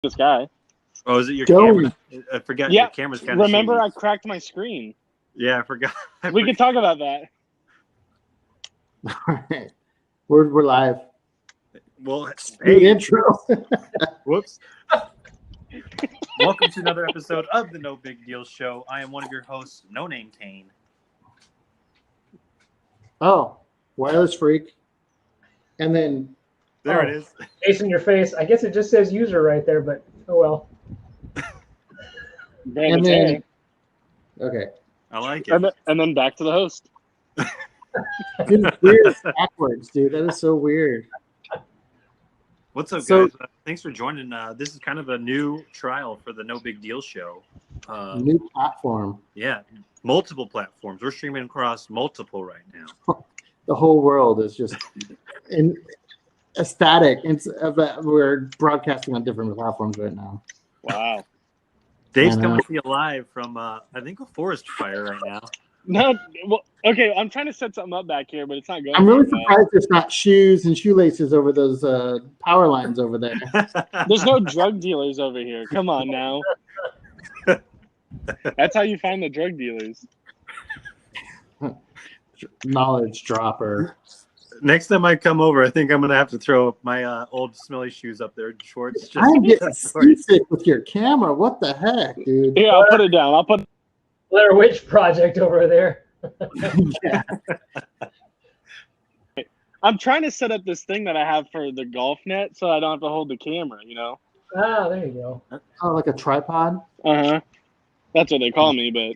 this guy. Oh, is it your Joey. camera? I forgot. Yeah. Your camera's kind of Remember, shady. I cracked my screen. Yeah, I forgot. We can talk about that. All right. We're live. Well, Hey. hey, Intro. whoops. Welcome to another episode of the No Big Deal Show. I am one of your hosts, No Name Kane. Oh, wireless freak. And then There it is. Face in your face. I guess it just says user right there, but oh well. and then okay. I like it. And then back to the host. Dude, it's weird backwards, dude. That is so weird. What's up, So- guys? Thanks for joining. This is kind of a new trial for the No Big Deal Show. New platform. Yeah, multiple platforms. We're streaming across multiple right now. The whole world is just in ecstatic. We're broadcasting on different platforms right now. Wow. Dave's I know. coming to you live from, I think, a forest fire right now. No, well, okay. I'm trying to set something up back here, but it's not going. I'm really very well. surprised there's not shoes and shoelaces over those power lines over there. There's no drug dealers over here. Come on now. That's how you find the drug dealers. Knowledge dropper. Next time I come over, I think I'm going to have to throw my old smelly shoes up there in shorts. I'm getting seasick with your camera. What the heck, dude? Here, I'll put it down. I'll put. Blair Witch Project over there. Yeah. I'm trying to set up this thing that I have for the golf net, so I don't have to hold the camera. You know. Ah, there you go. Oh, like a tripod? Uh-huh. That's what they call me, but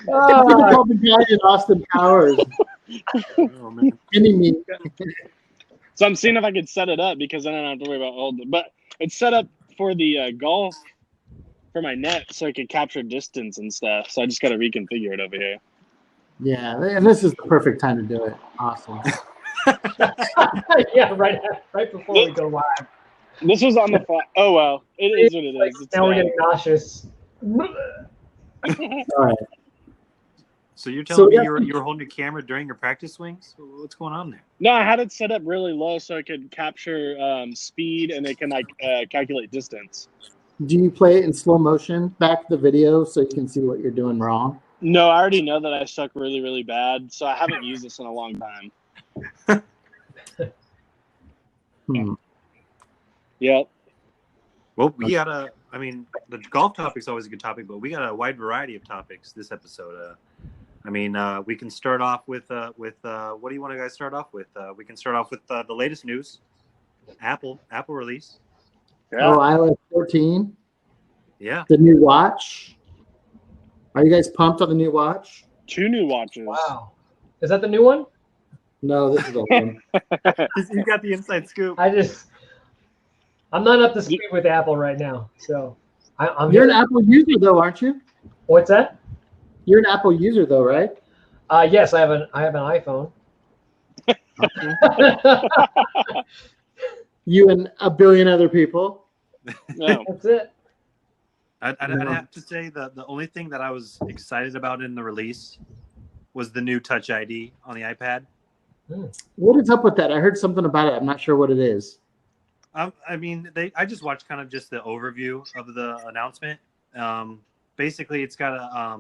People call the guy in Austin Powers. Oh, man. Enemy. so I'm seeing if I could set it up because then I don't have to worry about holding it. But it's set up for the golf for my net, so I could capture distance and stuff. So I just got to reconfigure it over here. Yeah, and this is the perfect time to do it. Awesome. Yeah, right before we go live. This was on the fly. Oh well, it is what it is. It's Now we're fine. getting nauseous. All right. So you're telling me yeah. you were holding your camera during your practice swings? What's going on there? No, I had it set up really low so I could capture speed and it can like calculate distance. Do you play it in slow motion? Back the video so you can see what you're doing wrong. No, I already know that I suck really, really bad, so I haven't used this in a long time. Yep. Well, we got the golf topic's always a good topic, but we got a wide variety of topics this episode. We can start off with what do you want to guys start off with? We can start off with the latest news. Apple release. Yeah. Oh, iOS 14, Yeah. the new watch. Are you guys pumped on the new watch? 2 new watches. Wow. Is that the new one? No, this is old one. You got the inside scoop. I'm not up to speed with Apple right now. So I'm You're an Apple user though, aren't you? What's that? You're an Apple user though, right? Yes, I have an iPhone. You and a billion other people. No. That's it. I'd have to say that the only thing that I was excited about in the release was the new Touch ID on the iPad. What is up with that? I heard something about it. I'm not sure what it is. I just watched kind of just the overview of the announcement. Basically, it's got a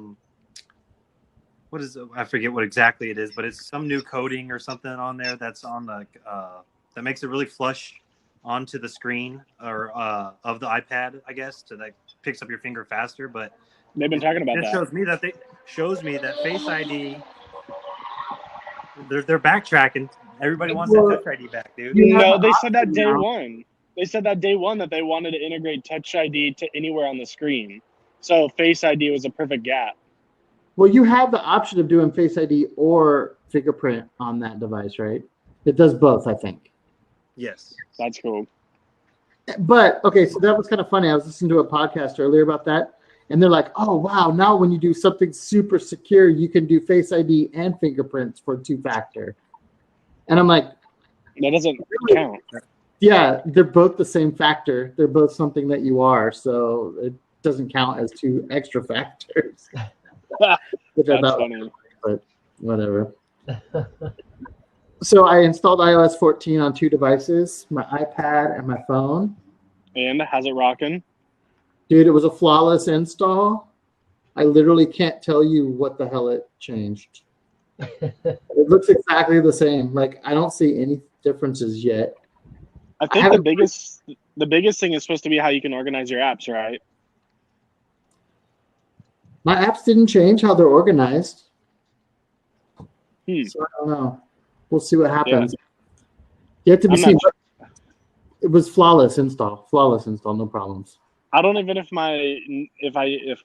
what is it? I forget what exactly it is, but it's some new coding or something on there that's on the that makes it really flush onto the screen or of the iPad, I guess, to like picks up your finger faster. But They've been talking about it that. shows me that Face ID. They're backtracking. Everybody wants that Touch ID back, dude. No, they said that day one. They said that day one that they wanted to integrate Touch ID to anywhere on the screen. So Face ID was a perfect gap. Well, you have the option of doing Face ID or fingerprint on that device, right? It does both, I think. Yes. That's cool. But, okay, so that was kind of funny. I was listening to a podcast earlier about that, and they're like, oh, wow, now when you do something super secure, you can do Face ID and fingerprints for 2-factor. And I'm like, That doesn't count. yeah, they're both the same factor. They're both something that you are, so it doesn't count as 2 extra factors. Which I That's thought, funny. but whatever. So I installed iOS 14 on 2 devices, my iPad and my phone. And how's it rocking? Dude, it was a flawless install. I literally can't tell you what the hell it changed. It looks exactly the same. Like, I don't see any differences yet. I think the biggest thing is supposed to be how you can organize your apps, right? My apps didn't change how they're organized. So I don't know. We'll see what happens. Yet to be seen. It was flawless install. Flawless install, no problems. I don't even if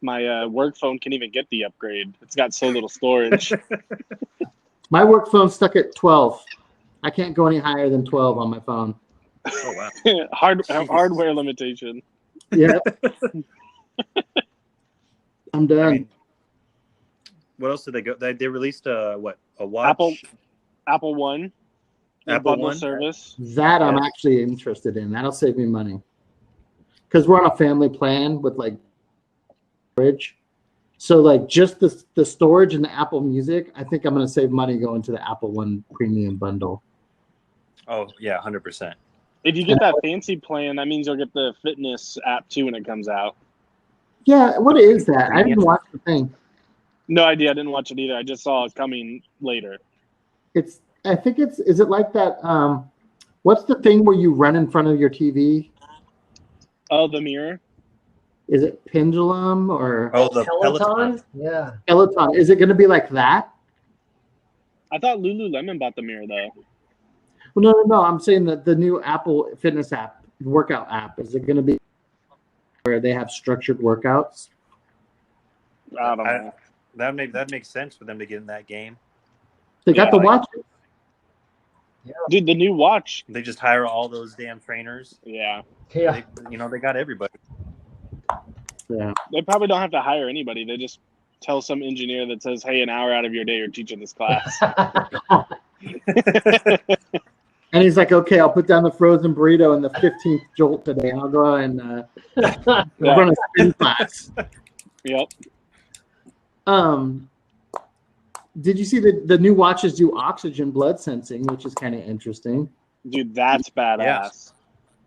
my work phone can even get the upgrade. It's got so little storage. My work phone's stuck at 12. I can't go any higher than 12 on my phone. Oh wow. Hardware limitation. Yeah. I'm done. I mean, what else did they go? They released a watch? Apple One. Apple bundle One service. That I'm actually interested in. That'll save me money. Because we're on a family plan with like storage. So like just the storage and the Apple Music, I think I'm going to save money going to the Apple One premium bundle. Oh yeah, 100%. If you get that fancy plan, that means you'll get the fitness app too when it comes out. Yeah, what is that? I didn't watch the thing. No idea. I didn't watch it either. I just saw it coming later. I think is it like that? What's the thing where you run in front of your TV? Oh, the mirror. Is it Pendulum or the Peloton? Yeah. Peloton? Is it going to be like that? I thought Lululemon bought the mirror though. Well, no. I'm saying that the new Apple Fitness app, workout app, is it going to be where they have structured workouts? I don't know. That makes sense for them to get in that game. They got the watch. Yeah. Dude, the new watch. They just hire all those damn trainers. Yeah. Yeah. They got everybody. Yeah. They probably don't have to hire anybody. They just tell some engineer that says, "Hey, an hour out of your day, you're teaching this class." And he's like, "Okay, I'll put down the frozen burrito and the 15th jolt today. I'll go and run a spin class." Yep. Did you see the new watches do oxygen blood sensing, which is kind of interesting? Dude, that's badass. Yeah.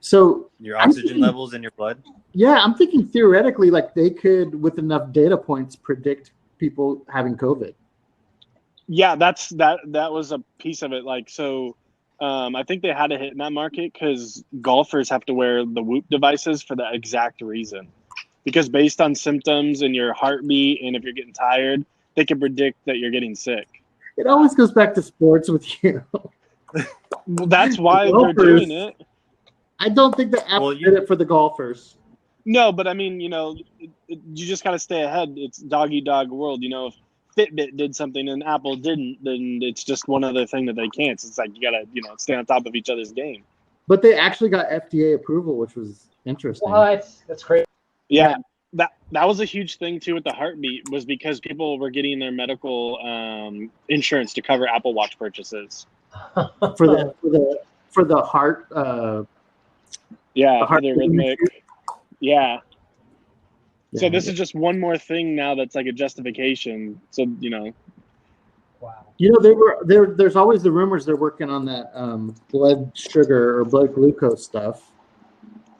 So Your oxygen levels in your blood. yeah, I'm thinking theoretically, like they could, with enough data points, predict people having COVID. Yeah, that was a piece of it. Like, so I think they had to hit in that market because golfers have to wear the Whoop devices for that exact reason. Because based on symptoms and your heartbeat, and if you're getting tired, they can predict that you're getting sick. It always goes back to sports with you. Well, that's why they're doing it. I don't think the app did it for the golfers. No, but I mean, you just got to stay ahead. It's dog eat dog world. If Fitbit did something and Apple didn't, then it's just one other thing that they can't. So it's like you got to, stay on top of each other's game. But they actually got FDA approval, which was interesting. What? That's crazy. Yeah, that was a huge thing too with the heartbeat, was because people were getting their medical insurance to cover Apple Watch purchases. for the heart. Yeah, heart for the rhythmic. Yeah. So Yeah. this is just one more thing now that's like a justification. So Wow. There's always the rumors they're working on that blood sugar or blood glucose stuff.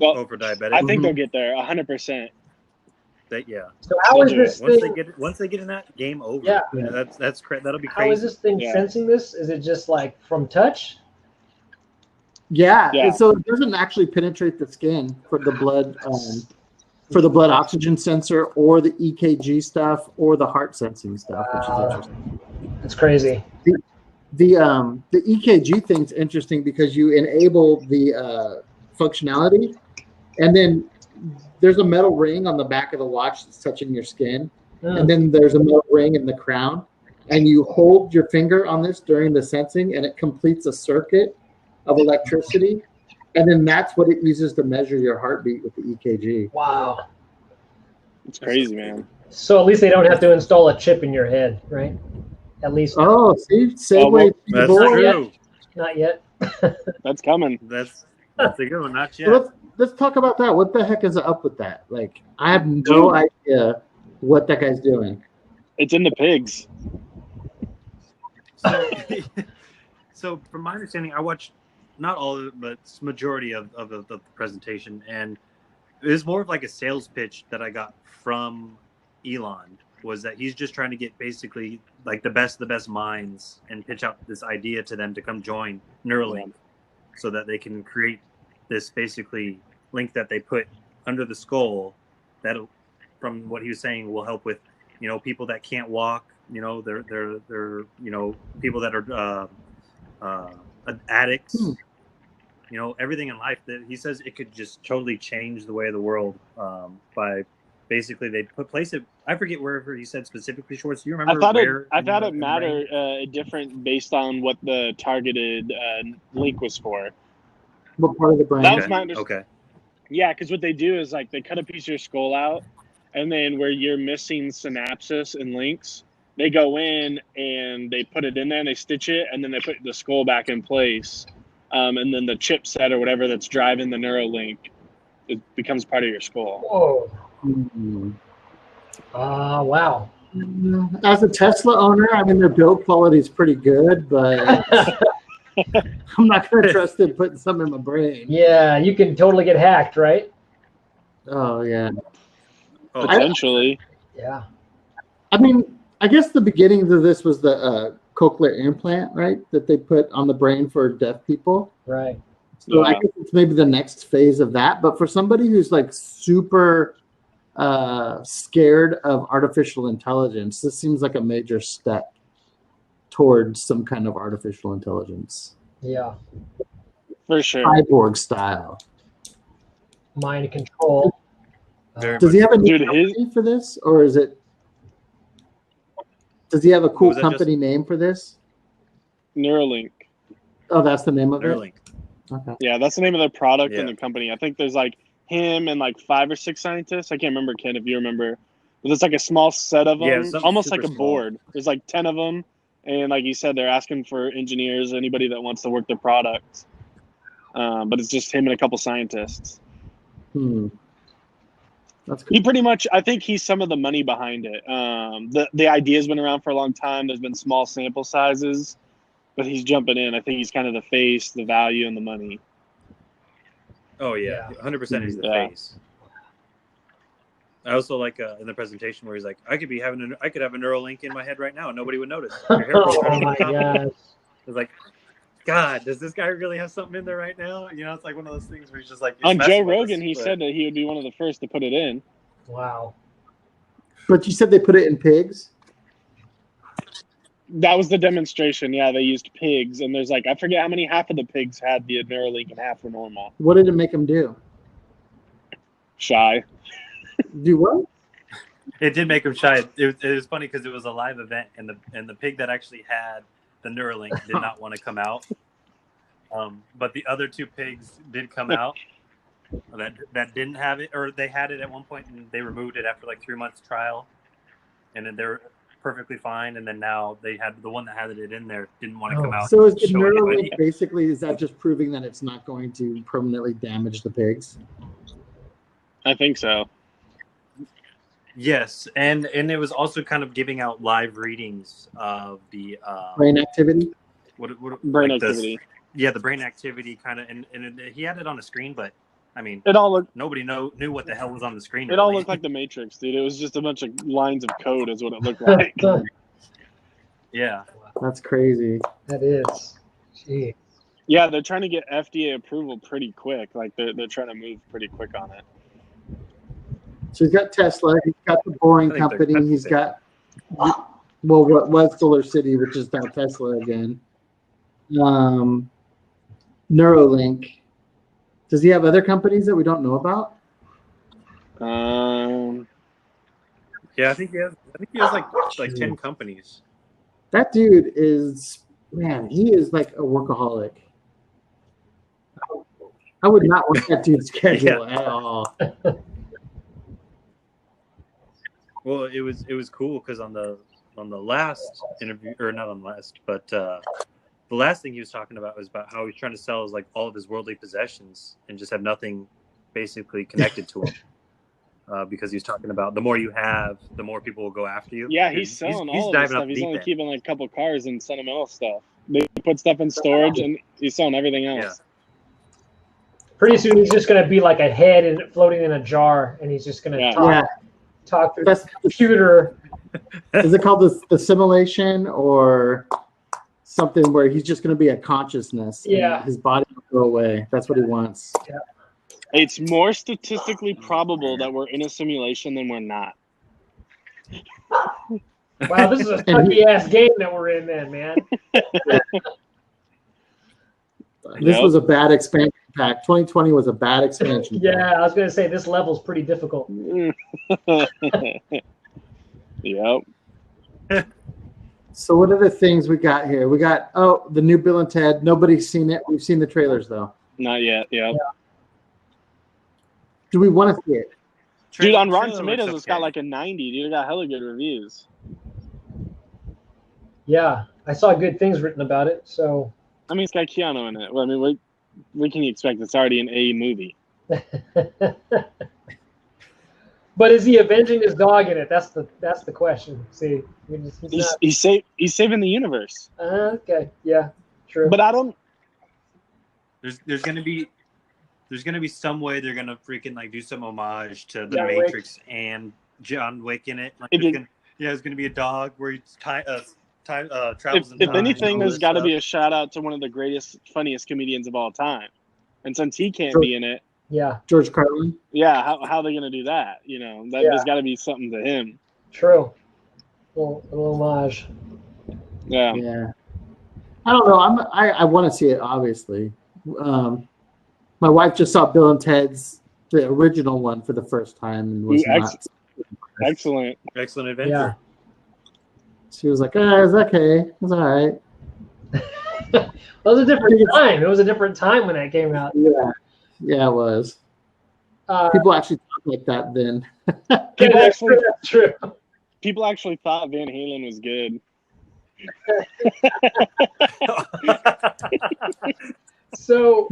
Well, for diabetics. I think they'll get there 100%. Yeah. So how is this thing? Once they get in that, game over. Yeah. That'll be crazy. How is this thing sensing this? Is it just like from touch? Yeah. Yeah. So it doesn't actually penetrate the skin for the blood oxygen sensor or the EKG stuff or the heart sensing stuff, which is interesting. That's crazy. The EKG thing's interesting because you enable the functionality, and then there's a metal ring on the back of the watch that's touching your skin, and then there's a metal ring in the crown, and you hold your finger on this during the sensing, and it completes a circuit of electricity, and then that's what it uses to measure your heartbeat with the EKG. Wow. It's crazy, man. So at least they don't have to install a chip in your head, right? At least. Oh, see, segue. That's boy. true. Not yet. That's coming. That's a good one. Not yet. So let's talk about that. What the heck is up with that? Like, I have no idea what that guy's doing. It's in the pigs. So from my understanding, I watched not all of it, but majority of the presentation, and it was more of like a sales pitch that I got from Elon. Was that he's just trying to get basically like the best of the best minds and pitch out this idea to them to come join Neuralink, so that they can create this basically link that they put under the skull that, from what he was saying, will help with, you know, people that can't walk, you know, they're you know, people that are addicts, you know, everything in life. That he says it could just totally change the way of the world by basically they place it. I forget wherever he said specifically. Schwartz, do you remember where? I thought it mattered different based on what the targeted link was for. What part of the brain? That was my understanding. Okay. Yeah, because what they do is like they cut a piece of your skull out, and then where you're missing synapses and links, they go in and they put it in there and they stitch it, and then they put the skull back in place, and then the chipset or whatever that's driving the Neuralink, it becomes part of your skull. Whoa. Hmm. Wow. As a Tesla owner, I mean, their build quality is pretty good, but I'm not going to trust them putting something in my brain. Yeah, you can totally get hacked, right? Oh, yeah. Potentially. Yeah. I mean, I guess the beginnings of this was the cochlear implant, right? That they put on the brain for deaf people. Right. So I Yeah. guess it's maybe the next phase of that. But for somebody who's like super scared of artificial intelligence, this seems like a major step towards some kind of artificial intelligence. Yeah. For sure. Cyborg style. Mind control. Very Does he have a new Dude, company for this? Or is it... Does he have a cool was that, company name for this? Neuralink. Oh, that's the name of Neuralink. it? Okay. Yeah, that's the name of their product and Yeah. the company. I think there's like him and like 5 or 6 scientists. I can't remember, Ken, if you remember. But there's like a small set of them, Yeah, something almost like super a small. board. There's like 10 of them. And like you said, they're asking for engineers, anybody that wants to work their product. But it's just him and a couple scientists. That's He cool. pretty much, I think he's some of the money behind it. The idea's been around for a long time. There's been small sample sizes, but he's jumping in. I think he's kind of the face, the value, and the money. Oh yeah, 100% he's the Yeah. face. I also like in the presentation where he's like, I could have a Neuralink in my head right now and nobody would notice. Your hair grows right Oh over my the top of it. gosh. It's like, God, does this guy really have something in there right now? You know, it's like one of those things where he's just like, it's On messing Joe with Rogan, us, he but- said that he would be one of the first to put it in. Wow. But you said they put it in pigs? That was the demonstration. Yeah, they used pigs, and there's like, I forget how many, half of the pigs had the Neuralink and half were normal. What did it make them do? Shy. Do what? It did make him shy. It was funny because it was a live event, and the pig that actually had the Neuralink did not want to come out. But the other 2 pigs did come out that didn't have it, or they had it at one point and they removed it after like 3 months trial, and then they're perfectly fine. And then now they had the one that had it in there didn't want to come out. So is the and show Neuralink anybody. basically, is that just proving that it's not going to permanently damage the pigs? I think so. Yes, and it was also kind of giving out live readings of the Brain activity? what Brain like this- activity. yeah, the brain activity kind of, and he had it on a screen, but I mean, It all looked. nobody knew what the hell was on the screen. It all really. looked like the Matrix, dude. It was just a bunch of lines of code, is what it looked like. Yeah. That's crazy. That is. Gee. Yeah, they're trying to get FDA approval pretty quick. Like they're trying to move pretty quick on it. So he's got Tesla, he's got the Boring I think they're Company, cutting he's it. got, well, what was Solar City, which is now Tesla again. Neuralink. Does he have other companies that we don't know about? Yeah, I think he has like 10 companies. That dude is, man, he is like a workaholic. I would not want that dude's schedule at all. Well, it was cool because on the last interview, or not on the last, but the last thing he was talking about was about how he's trying to sell like all of his worldly possessions and just have nothing basically connected to him. Because he's talking about the more you have, the more people will go after you. Yeah, And he's selling he's all of this diving stuff. off He's deep only end. keeping like a couple cars and sentimental stuff. They put stuff in storage, and he's selling everything else. Yeah. Pretty soon he's just going to be like a head and floating in a jar, and he's just going to talk through the computer. Is it called the simulation or something where he's just going to be a consciousness? Yeah. And his body will go away. That's what he wants. Yeah. It's more statistically probable that we're in a simulation than we're not. Wow, this is a sucky ass game that we're in, then, man. This was a bad expansion pack. 2020 was a bad expansion pack. Yeah, I was going to say this level's pretty difficult. Yep. So what are the things we got here? We got the new Bill and Ted. Nobody's seen it. We've seen the trailers though. Not yet. Yep. Yeah. Do we want to see it? Dude, on Rotten Tomatoes, it's got like a 90. Dude, it got hella good reviews. Yeah, I saw good things written about it. So I mean, it's got Keanu in it. Well, I mean, what can you expect? It's already an A movie. But is he avenging his dog in it? That's the question. See, He's saving the universe. Okay, yeah, true. But I don't. There's gonna be some way they're gonna freaking like do some homage to the John Matrix and John Wick in it. Like, there's gonna be a dog where he travels. If anything, there's got to be a shout out to one of the greatest, funniest comedians of all time. And since he can't be in it, George Carlin. Yeah, how are they gonna do that? You know, there's got to be something to him. True. A little homage. Yeah. Yeah. I don't know. I want to see it. Obviously, my wife just saw Bill and Ted's the original one for the first time and was excellent adventure. Yeah. She was like, it's okay. It's all right. It was a different time. It was a different time when that came out. Yeah. Yeah, it was. People actually talk like that then. That's true. People actually thought Van Halen was good. So,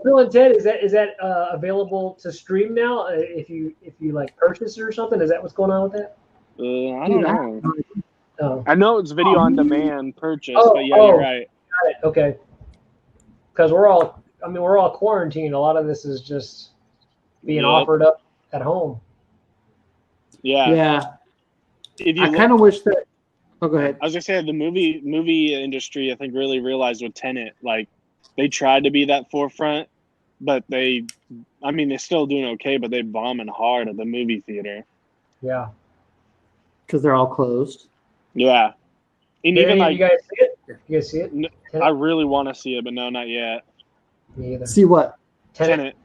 Bill and Ted, is that available to stream now? If you like purchase it or something, is that what's going on with that? I don't know. Oh. I know it's video on demand purchase, but you're right. Got it. Okay. Because we're all quarantined. A lot of this is just being offered up at home. Yeah. Yeah. I kind of wish that. Oh, go ahead. I was gonna say the movie industry, I think, really realized with Tenet, like they tried to be that forefront, but they're still doing okay, but they're bombing hard at the movie theater. Yeah. Because they're all closed. Yeah. And even like, you guys see it? You guys see it? I really want to see it, but no, not yet. Me either. See what? Tenet.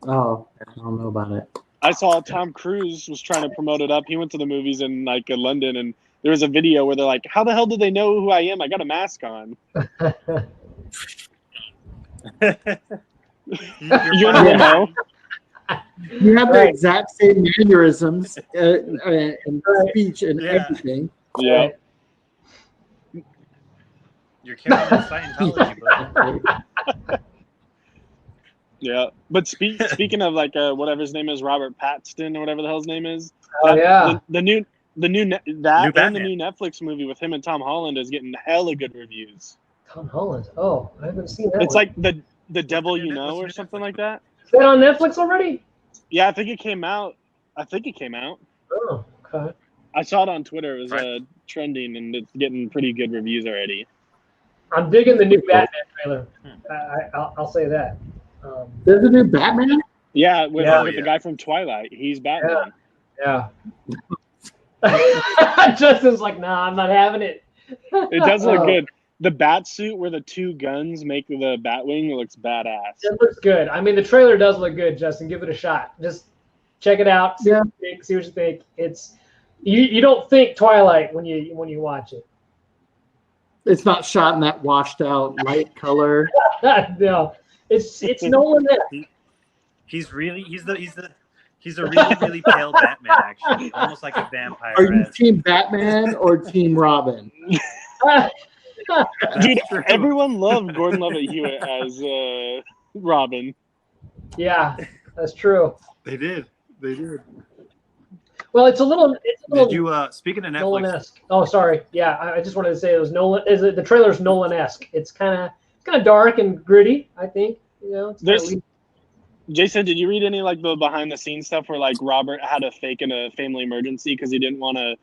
Oh, I don't know about it. I saw Tom Cruise was trying to promote it up. He went to the movies in like London, and there was a video where they're like, "How the hell did they know who I am? I got a mask on." You never know. You have the exact same mannerisms and speech and everything. Yeah. You're carrying Scientology, bud. Yeah, but speaking of like whatever his name is, Robert Pattinson or whatever the hell his name is. Oh the new Netflix movie with him and Tom Holland is getting hella good reviews. Tom Holland. Oh, I haven't seen that. It's like the Devil You Know or something like that. Is that on Netflix already? Yeah, I think it came out. Oh, okay. I saw it on Twitter. It was trending, and it's getting pretty good reviews already. I'm digging the new Batman trailer. I'll say that. There's a new Batman? Yeah, with the guy from Twilight. He's Batman. Yeah. Justin's like, nah, I'm not having it. It does look good. The bat suit where the two guns make the Batwing looks badass. It looks good. I mean, the trailer does look good, Justin. Give it a shot. Just check it out. See what you think. It's you don't think Twilight when you watch it. It's not shot in that washed out light color. No. It's Nolan. He's a really pale Batman, actually, almost like a vampire. Are you Team Batman or Team Robin? Dude, everyone loved Gordon Levitt Hewitt as Robin. Yeah, that's true. They did. Well, it's a little. Did you speaking of Netflix? Nolan-esque. Oh, sorry. Yeah, I just wanted to say it was Nolan. The trailer's Nolan-esque. It's kind of dark and gritty. I think it's Jason, did you read any like the behind the scenes stuff where like Robert had to fake in a family emergency because he didn't want to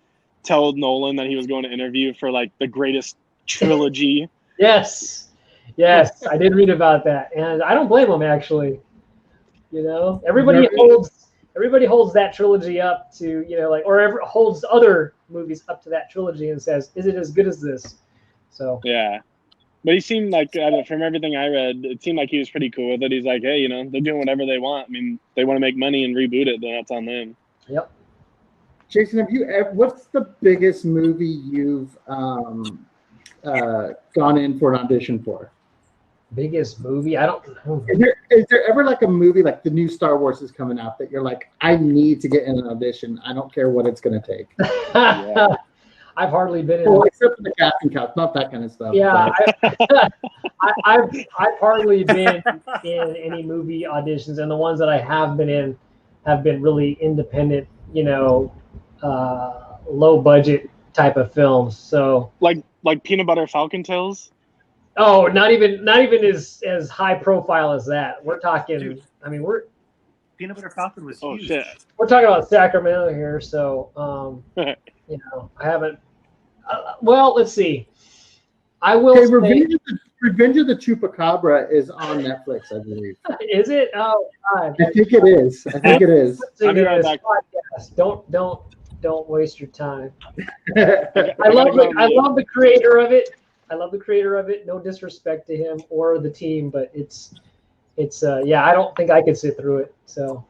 tell Nolan that he was going to interview for like the greatest trilogy? Yes, I did read about that, and I don't blame him actually. Everybody holds that trilogy up to holds other movies up to that trilogy and says, "Is it as good as this?" So yeah. But he seemed like, from everything I read, it seemed like he was pretty cool with it. He's like, hey, they're doing whatever they want. I mean, they want to make money and reboot it, then that's on them. Yep. Jason, what's the biggest movie you've gone in for an audition for? Biggest movie? I don't know. Is there ever like a movie like the new Star Wars is coming out that you're like, I need to get in an audition. I don't care what it's going to take. Yeah. I've hardly been in. Well, except for the casting couch, not that kind of stuff. Yeah, I've hardly been in any movie auditions, and the ones that I have been in have been really independent, low budget type of films. So like Peanut Butter Falcon Tales. Oh, not even as high profile as that. We're talking. Dude, I mean, Peanut Butter Falcon was huge. Shit. We're talking about Sacramento here, so I haven't. Well, let's see. I will. Hey, Revenge of the Chupacabra is on Netflix, I believe. Is it? Oh, God. I think it is. Podcast. Don't waste your time. I love the creator of it. No disrespect to him or the team, but it's I don't think I could sit through it. So.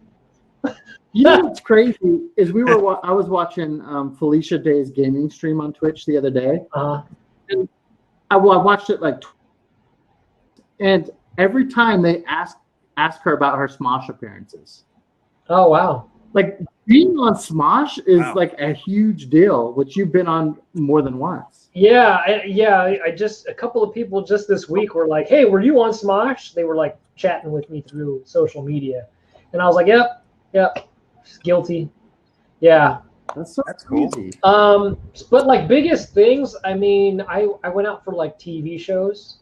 You know what's crazy is I was watching Felicia Day's gaming stream on Twitch the other day. And I watched it and every time they ask her about her Smosh appearances. Oh wow! Like being on Smosh is like a huge deal, which you've been on more than once. Yeah. I just a couple of people just this week were like, "Hey, were you on Smosh?" They were like chatting with me through social media, and I was like, "Yep." Guilty. Yeah. That's cool. Easy. But like biggest things, I mean, I went out for like TV shows,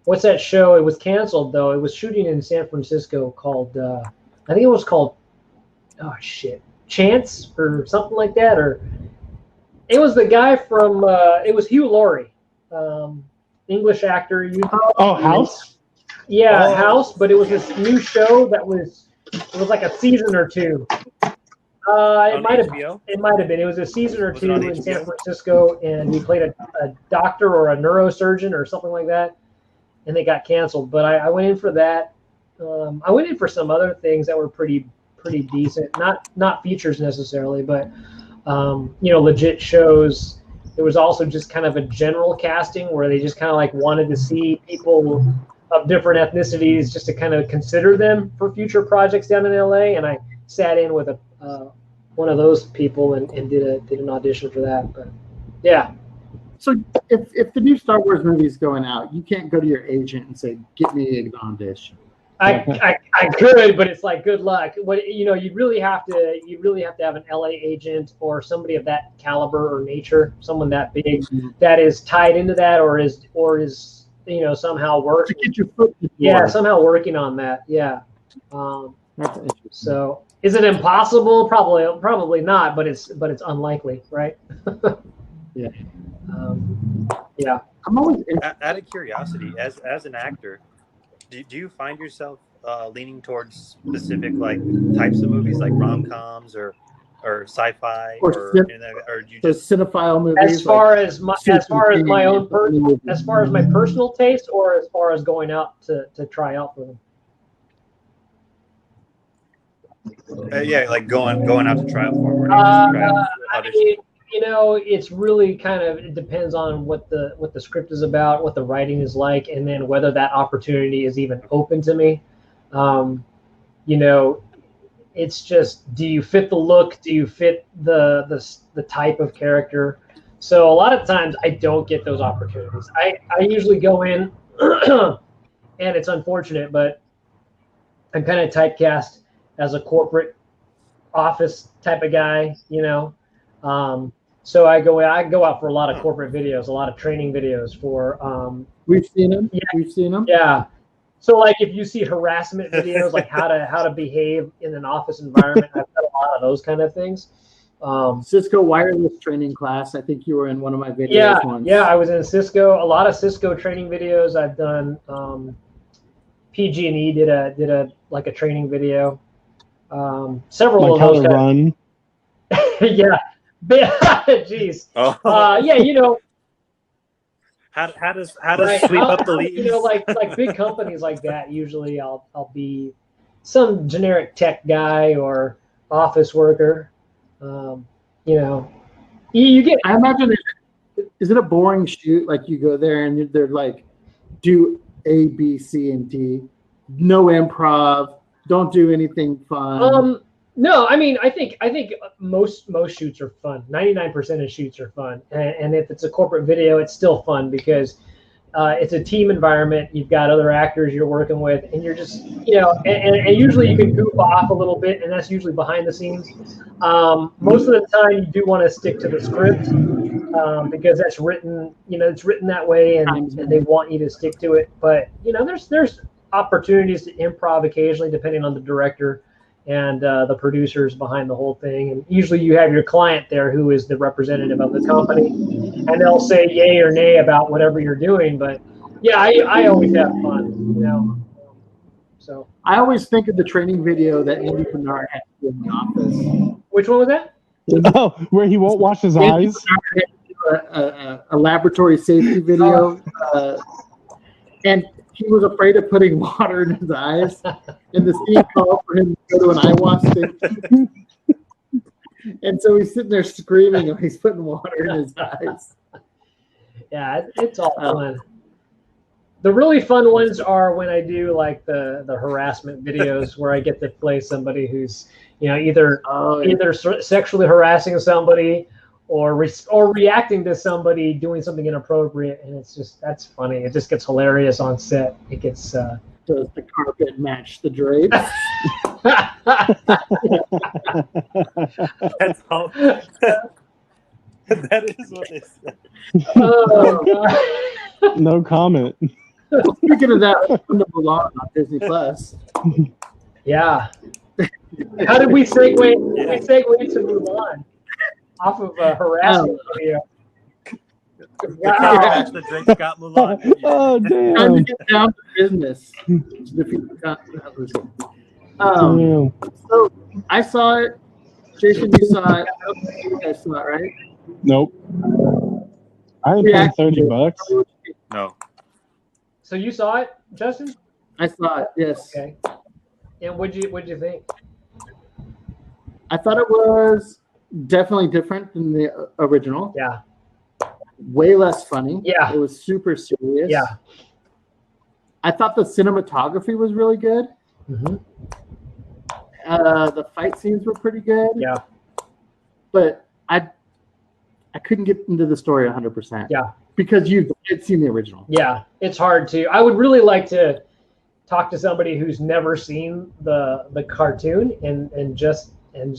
what's that show? It was canceled though. It was shooting in San Francisco called I think it was called Chance or something like that, or it was the guy from it was Hugh Laurie, English actor. House? Yeah, House, but it was this new show that was like a season or two. It might have been. It was a season or two in San Francisco, and he played a doctor or a neurosurgeon or something like that, and they got canceled. But I went in for that. I went in for some other things that were pretty decent. Not features necessarily, but legit shows. There was also just kind of a general casting where they just kind of like wanted to see people of different ethnicities just to kind of consider them for future projects down in LA, and I sat in with one of those people and did an audition for that. But yeah. So if the new Star Wars movie is going out, you can't go to your agent and say, "Get me an audition." I could, but it's like good luck. You really have to have an LA agent or somebody of that caliber or nature, someone that big that is tied into that or is somehow working. To get your foot in the door. Yeah, somehow working on that. Yeah. That's interesting. So is it impossible? Probably not, but it's unlikely, right? Yeah. Yeah. I'm always out of curiosity, as an actor, do you find yourself leaning towards specific like types of movies like rom-coms or sci-fi or you just cinephile movies? As far as my personal taste, or as far as going out to try out for them? Like going out to try out for them. It's really it depends on what the script is about, what the writing is like, and then whether that opportunity is even open to me. It's just, do you fit the look? Do you fit the type of character? So a lot of times I don't get those opportunities. I usually go in, and it's unfortunate, but I'm kind of typecast as a corporate office type of guy, you know. So I go out for a lot of corporate videos, a lot of training videos for. We've seen them. Yeah, We've seen them. Yeah. So like if you see harassment videos, like how to behave in an office environment, I've done a lot of those kind of things. Cisco wireless training class. I think you were in one of my videos once. Yeah, I was in Cisco. A lot of Cisco training videos. I've done. PG&E did a like a training video. Several like of those. How to run. Yeah. Jeez. Oh. Yeah, you know. How to Right. sweep up the leaves? You know, like big companies like that. Usually, I'll be some generic tech guy or office worker. You know, you get. I imagine is it a boring shoot? Like you go there and they're like, do A, B, C, and D. No improv. Don't do anything fun. No, I mean, I think most shoots are fun. 99% of shoots are fun, and if it's a corporate video, it's still fun because it's a team environment. You've got other actors you're working with, and you're just, you know, and usually you can goof off a little bit, and that's usually behind the scenes. Most of the time, you do want to stick to the script because that's written, you know, it's written that way, and they want you to stick to it. But you know, there's opportunities to improv occasionally, depending on the director and the producers behind the whole thing. And usually you have your client there who is the representative of the company, and they'll say yay or nay about whatever you're doing. But yeah, I always have fun, you know. So I always think of the training video that Andy Bernard had to do in the office. which one was that? Oh, where he won't wash his Andy eyes. Bernard had to do a laboratory safety video, and he was afraid of putting water in his eyes, and the scene called for him to go to an eye wash station. And so he's sitting there screaming and he's putting water in his eyes. Yeah, it's all fun. The really fun ones are when I do like the harassment videos where I get to play somebody who's, you know, either sexually harassing somebody or reacting to somebody doing something inappropriate, and it's just, that's funny. It just gets hilarious on set. It gets. Does the carpet match the drapes? That's all. That is what they said. Oh, God. No comment. Speaking of that, let's come to Mulan on Disney Plus. Yeah. How did we segue? We segue to Mulan off of a harassment video. Wow. The drink got Mulan. Oh, Time damn. to get down to business. So I saw it. Jason, you saw it. You guys saw it, right? Nope. I ain't paying $30. No. So you saw it, Justin? I saw it. Yes. Okay. And what'd you think? I thought it was definitely different than the original. Yeah. Way less funny. Yeah. It was super serious. Yeah. I thought the cinematography was really good. Mm-hmm. The fight scenes were pretty good. Yeah. But I couldn't get into the story 100%. Yeah. Because you had seen the original. Yeah. It's hard to. I would really like to talk to somebody who's never seen the cartoon and just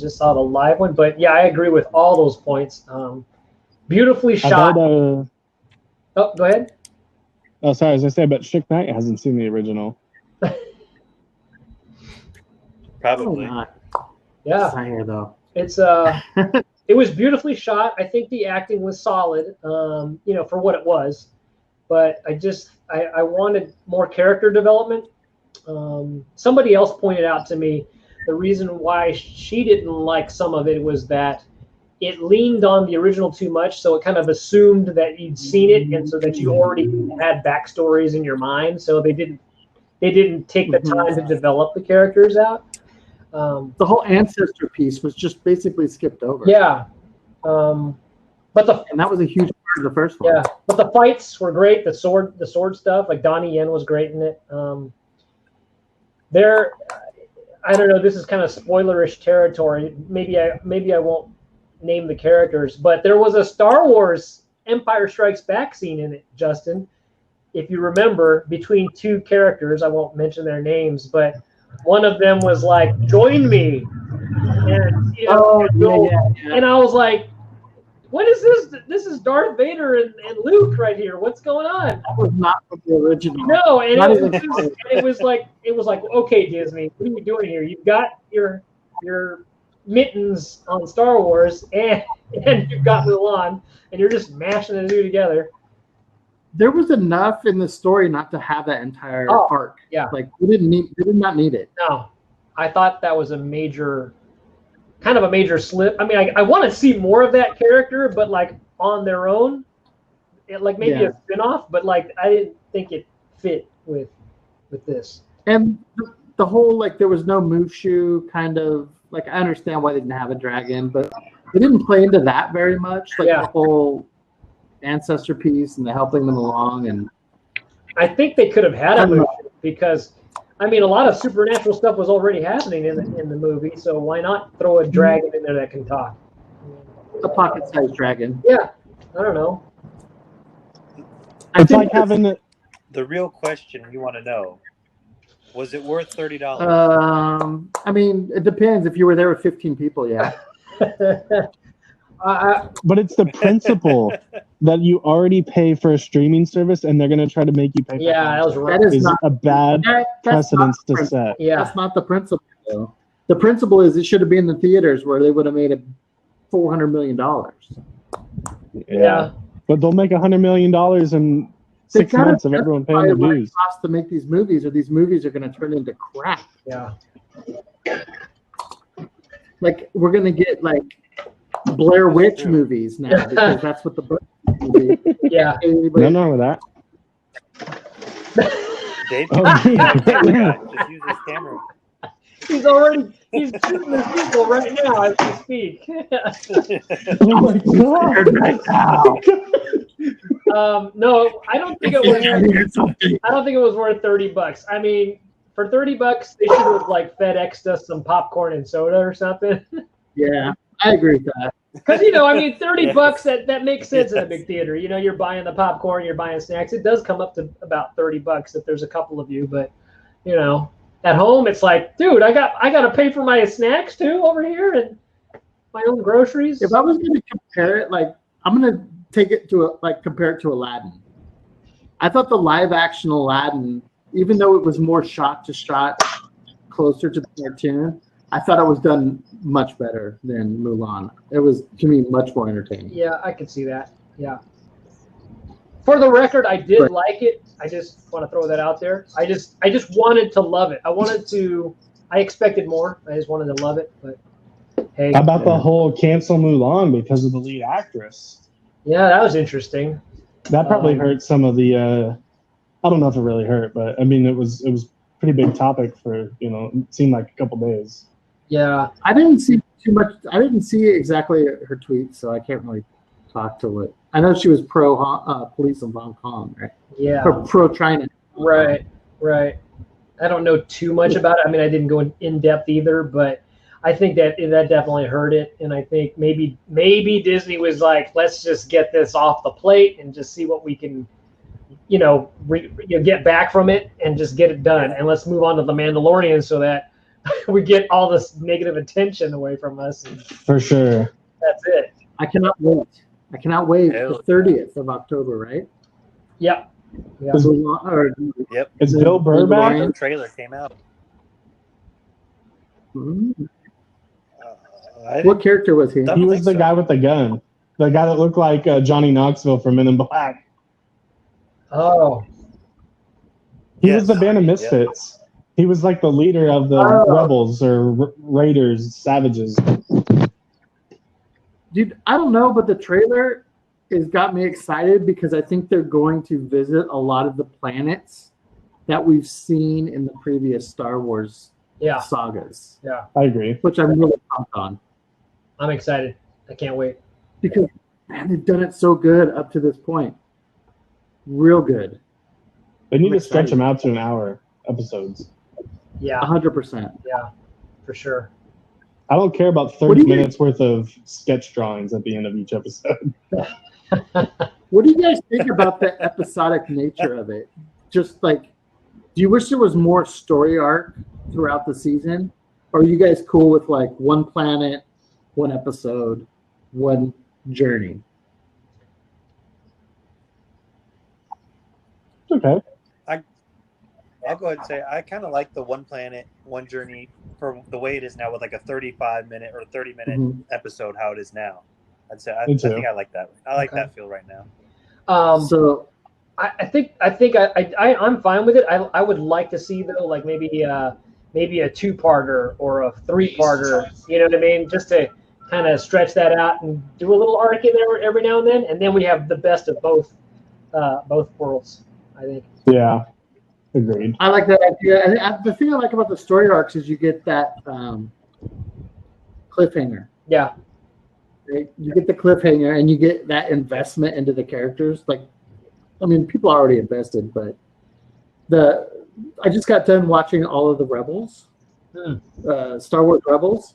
saw the live one. But yeah, I agree with all those points. Beautifully shot. Oh, go ahead. Oh, sorry. As I said, but Shook Knight hasn't seen the original. Probably. Yeah. It's not here though. It's it was beautifully shot. I think the acting was solid, you know, for what it was. But I wanted more character development. Somebody else pointed out to me the reason why she didn't like some of it was that it leaned on the original too much, so it kind of assumed that you'd seen it, and so that you already had backstories in your mind. So they didn't take the time to develop the characters out. The whole ancestor piece was just basically skipped over. Yeah, and that was a huge part of the first one. Yeah, but the fights were great. The sword stuff, like Donnie Yen was great in it. I don't know. This is kind of spoilerish territory. Maybe I won't name the characters, but there was a Star Wars Empire Strikes Back scene in it, Justin. If you remember, between two characters, I won't mention their names, but one of them was like, "Join me," And, and I was like, what is this? This is Darth Vader and Luke right here. What's going on? That was not from the original. No, and it was like, okay, Disney, what are you doing here? You've got your mittens on Star Wars, and you've got Mulan, and you're just mashing the two together. There was enough in the story not to have that entire arc. Yeah, like we did not need it. No, I thought that was kind of a major slip. I mean, I want to see more of that character, but like on their own, like maybe a spinoff. But like I didn't think it fit with this. And the whole like there was no Mushu kind of like I understand why they didn't have a dragon, but they didn't play into that very much. Like the whole ancestor piece and the helping them along. And I think they could have had a Mushu because. I mean, a lot of supernatural stuff was already happening in the movie, so why not throw a dragon in there that can talk? A pocket-sized dragon. Yeah, I don't know. It's like having the real question you want to know: was it worth $30? I mean, it depends. If you were there with 15 people, yeah. But it's the principle that you already pay for a streaming service, and they're going to try to make you pay. That is not a bad precedence to set. Yeah, that's not the principle. Though. The principle is it should have been in the theaters where they would have made it $400 million. Yeah, but they'll make $100 million in 6 months of everyone paying the dues. It costs to make these movies, or these movies are going to turn into crap. Yeah, like we're going to get like Blair Witch movies now because that's what the book movie. Yeah, nothing wrong with that. Dave, just use this camera. He's shooting his people right now as we speak. Oh my god! No, I don't think it was worth $30. I mean, for $30, they should have like FedExed us some popcorn and soda or something. Yeah, I agree with that. Because I mean, $30 that makes sense in a big theater. You're buying the popcorn, you're buying snacks. It does come up to about $30 if there's a couple of you, but at home it's like, dude, I got to pay for my snacks too over here and my own groceries. If I was going to compare it, like I'm going to take it to compare it to Aladdin. I thought the live action Aladdin, even though it was more shot to shot, closer to the cartoon, I thought it was done much better than Mulan. It was, to me, much more entertaining. Yeah, I could see that. Yeah. For the record, I did like it. I just want to throw that out there. I just wanted to love it. I expected more. I just wanted to love it. But hey. How about the whole cancel Mulan because of the lead actress? Yeah, that was interesting. That probably hurt some of the. I don't know if it really hurt, but I mean, it was pretty big topic for it seemed like a couple days. Yeah, I didn't see too much. I didn't see exactly her tweets, so I can't really talk to it. I know she was pro police in Hong Kong, right? Yeah. Or pro China. Right. I don't know too much about it. I mean, I didn't go in depth either, but I think that definitely hurt it. And I think maybe Disney was like, let's just get this off the plate and just see what we can, get back from it and just get it done. And let's move on to The Mandalorian so that we get all this negative attention away from us. For sure. That's it. I cannot wait. The 30th of October, right? Yep. Yep. Is Bill Burr back? The trailer came out. What character was he? He was the guy with the gun. The guy that looked like Johnny Knoxville from Men in Black. Oh. He was the band of misfits. He was like the leader of the rebels or raiders, savages. Dude, I don't know, but the trailer has got me excited because I think they're going to visit a lot of the planets that we've seen in the previous Star Wars sagas. Yeah, I agree. Which I'm really pumped on. I'm excited. I can't wait. Because, man, they've done it so good up to this point. Real good. They need to stretch them out to an hour episodes. Yeah. 100%. Yeah, for sure. I don't care about 30 minutes worth of sketch drawings at the end of each episode. What do you guys think about the episodic nature of it? Just like, do you wish there was more story arc throughout the season? are you guys cool with like one planet, one episode, one journey? Okay. I'll go ahead and say I kind of like the one planet, one journey for the way it is now with like a 35-minute or 30-minute episode, how it is now. I'd say I think I like that. I like that feel right now. So I think I'm fine with it. I would like to see though, like maybe a 2-parter or a 3-parter. You know what I mean? Just to kind of stretch that out and do a little arc in there every now and then we have the best of both worlds. I think. Yeah. Agreed. I like that idea. And the thing I like about the story arcs is you get that cliffhanger. Yeah. Right? You get the cliffhanger and you get that investment into the characters. Like, I mean, people are already invested, but I just got done watching all of the Rebels, Star Wars Rebels,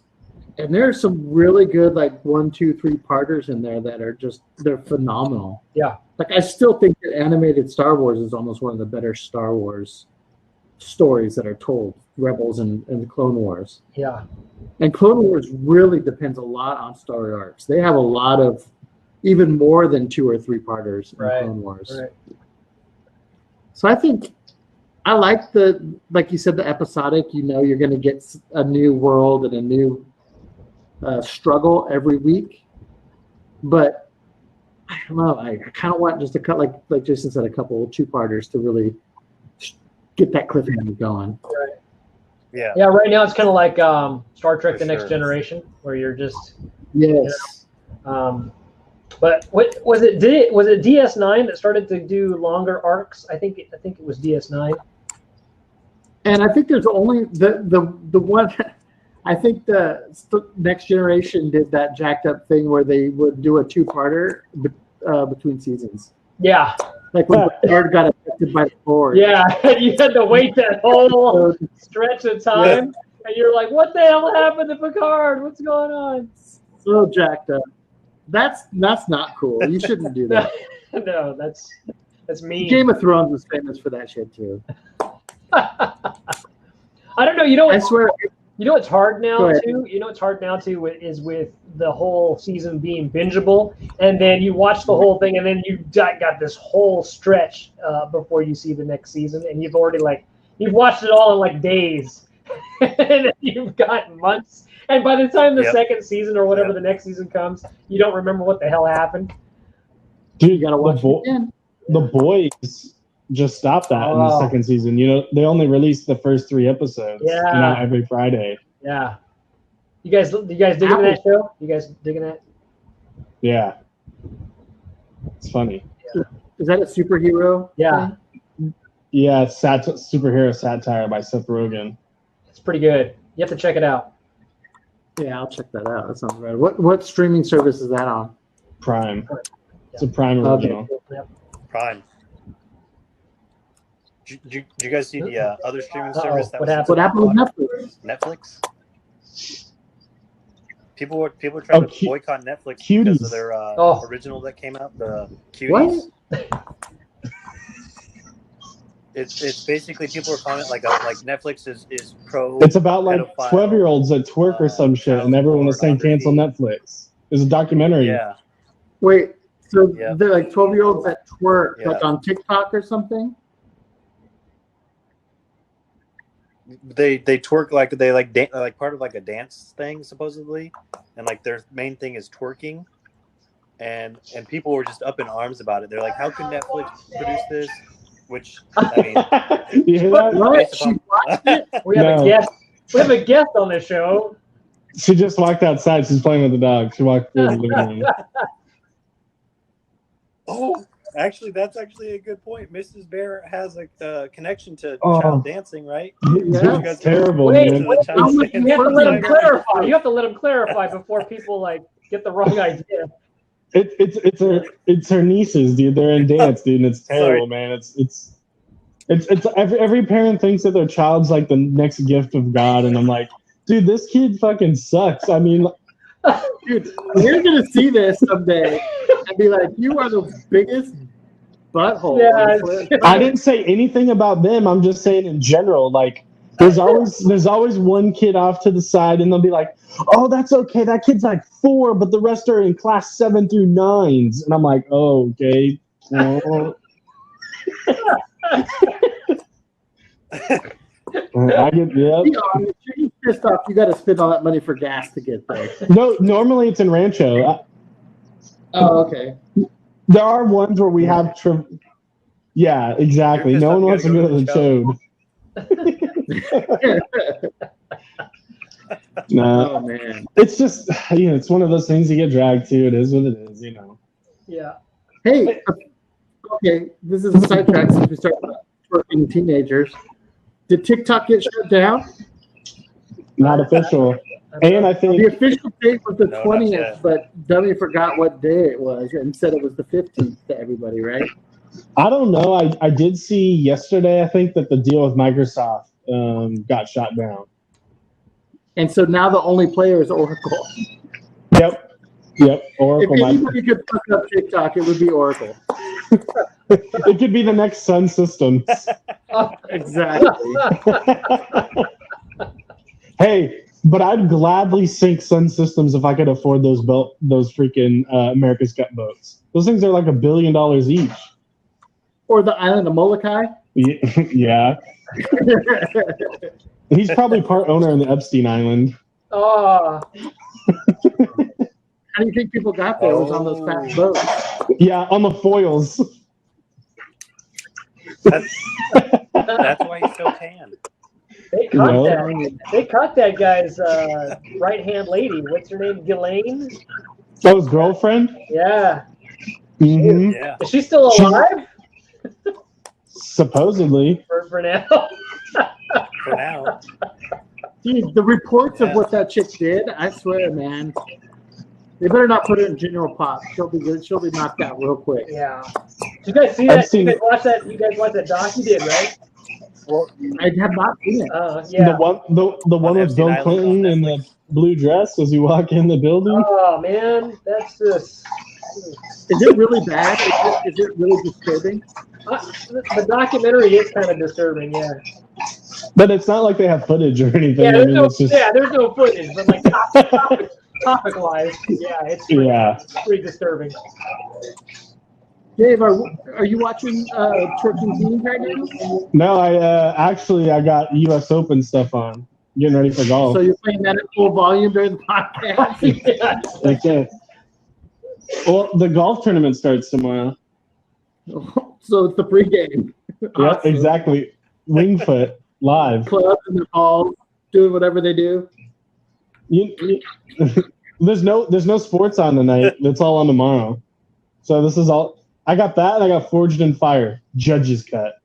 and there's some really good like 1, 2, 3-parters in there that are they're phenomenal. Yeah. Like, I still think that animated Star Wars is almost one of the better Star Wars stories that are told, Rebels and the Clone Wars. Yeah. And Clone Wars really depends a lot on story arcs. They have a lot of, even more than 2 or 3-parters in Clone Wars. Right. So I think I like like you said, the episodic, you're going to get a new world and a new struggle every week. But I don't know. I kind of want just to cut, like Jason said, a couple 2-parters to really get that cliffhanger going. Right. Yeah. Yeah. Right now it's kind of like Star Trek: The Next Generation, where you're just. Yes. But what was it? Was it DS9 that started to do longer arcs? I think it was DS9. And I think there's only the one. I think the Next Generation did that jacked up thing where they would do a 2-parter between seasons. Yeah. Like when Picard got affected by the Force. Yeah, you had to wait that whole stretch of time, and you're like, "What the hell happened to Picard? What's going on?" So jacked up. That's not cool. You shouldn't do that. No, that's mean. Game of Thrones was famous for that shit too. I don't know. I swear. You know what's hard now too? You know what's hard now too is with the whole season being bingeable, and then you watch the whole thing, and then you got this whole stretch before you see the next season, and you've already you've watched it all in like days, and you've got months, and by the time the second season or whatever the next season comes, you don't remember what the hell happened. Dude, you gotta watch it again. The Boys just stopped that in the second season. They only released the first 3 episodes. Not every Friday. Yeah. You guys digging that show? You guys digging that? Yeah. It's funny. Yeah. Is that a superhero? Yeah. thing? Yeah, it's superhero satire by Seth Rogen. It's pretty good. You have to check it out. Yeah, I'll check that out. That sounds right. What streaming service is that on? Prime. It's a Prime original. Okay. Yep. Prime. Did you guys see the other streaming service? What happened? What happened with Netflix? Netflix. People were trying to boycott Netflix because of their original that came out, the Cuties. What? It's basically people are calling it like Netflix is pro. It's about like 12-year-olds that twerk or some shit, and everyone was saying cancel Netflix. It's a documentary. Yeah. Wait, so they're like 12-year-olds that twerk like on TikTok or something? They twerk like they like part of like a dance thing supposedly, and like their main thing is twerking, and people were just up in arms about it. They're like, how can Netflix produce this? Which I mean, you hear that? We have a guest. We have a guest on the show. She just walked outside. She's playing with the dog. She walked through the living room. Oh, actually, that's actually a good point. Mrs. Bear has a connection to child dancing, right? Yeah, it's terrible. Wait, you have to let him clarify. You have to let him clarify before people get the wrong idea. It's her nieces, dude. They're in dance, dude, and it's terrible, man. It's every parent thinks that their child's like the next gift of God, and I'm like, dude, this kid fucking sucks. I mean, dude, you're gonna see this someday and be like, you are the biggest butthole. Yeah, I didn't say anything about them. I'm just saying in general, like There's always one kid off to the side, and they'll be like, "Oh, that's okay. That kid's like 4, but the rest are in class 7 through 9s." And I'm like, "Oh, okay." I get You know, I mean, you're pissed off. You got to spend all that money for gas to get there. No, normally it's in Rancho. Oh, okay. There are ones where we have Yeah, exactly. No one wants to go to the Chode. No, Oh man. it's just it's one of those things you get dragged to. It is what it is, Yeah. Hey, okay, this is a sidetrack since we started working teenagers. Did TikTok get shut down? Not official. And I think The official date was the No, not 20th, yet. but Dummy forgot what day it was and said it was the 15th to everybody, right? I don't know. I did see yesterday, I think, that the deal with Microsoft got shot down. And so now the only player is Oracle. Yep. Oracle. If anybody could fuck up TikTok, it would be Oracle. It could be the next Sun Systems. Exactly. Hey, but I'd gladly sink Sun Systems if I could afford those freaking America's Cup boats. Those things are like $1 billion each. Or the island of Molokai. Yeah. He's probably part owner in the Epstein Island. Oh, How do you think people got there? It was on those fast boats. Yeah, on the foils. That's why he's so tan. they cut that guy's right hand lady. What's her name? Ghislaine? Oh, his girlfriend? Yeah. Mm-hmm. Yeah. Is she still alive? Supposedly. For now. For now. Dude, the reports of what that chick did, I swear, man. They better not put her in general pop. She'll be good. She'll be knocked out real quick. Yeah. Did you guys see that? You guys watch that? You guys watch that doc? You did, right? Well, I have not seen it. Yeah. The one with Bill Clinton in the blue dress as you walk in the building. Oh man, that's just. Is it really bad? Is it really disturbing? The documentary is kind of disturbing, yeah. But it's not like they have footage or anything. Yeah, it's just... there's no footage, but like topic-wise, yeah, it's pretty disturbing. Dave, are you watching Twerking Teens right now? No, I got U.S. Open stuff on, getting ready for golf. So you're playing that at full volume during the podcast? Yeah. Okay. Well, the golf tournament starts tomorrow. So it's the pregame. Yeah, Awesome. exactly. Wingfoot live. Clubs and the balls doing whatever they do. There's no sports on tonight. It's all on tomorrow. So this is all. I got that, and I got Forged in Fire. Judge's cut.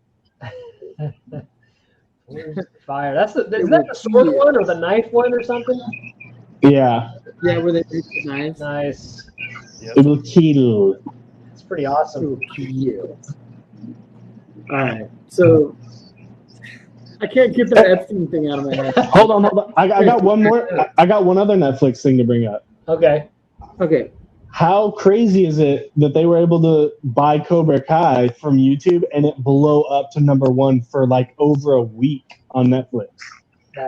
Fire. Is that the sword one or the knife one or something? Yeah. Yeah, where they make the knives. Nice. Yep. It will kill. It's pretty awesome. All right. So I can't get that Epstein thing out of my head. Hold on. I got one more. I got one other Netflix thing to bring up. Okay. How crazy is it that they were able to buy Cobra Kai from YouTube and it blow up to #1 for like over a week on Netflix?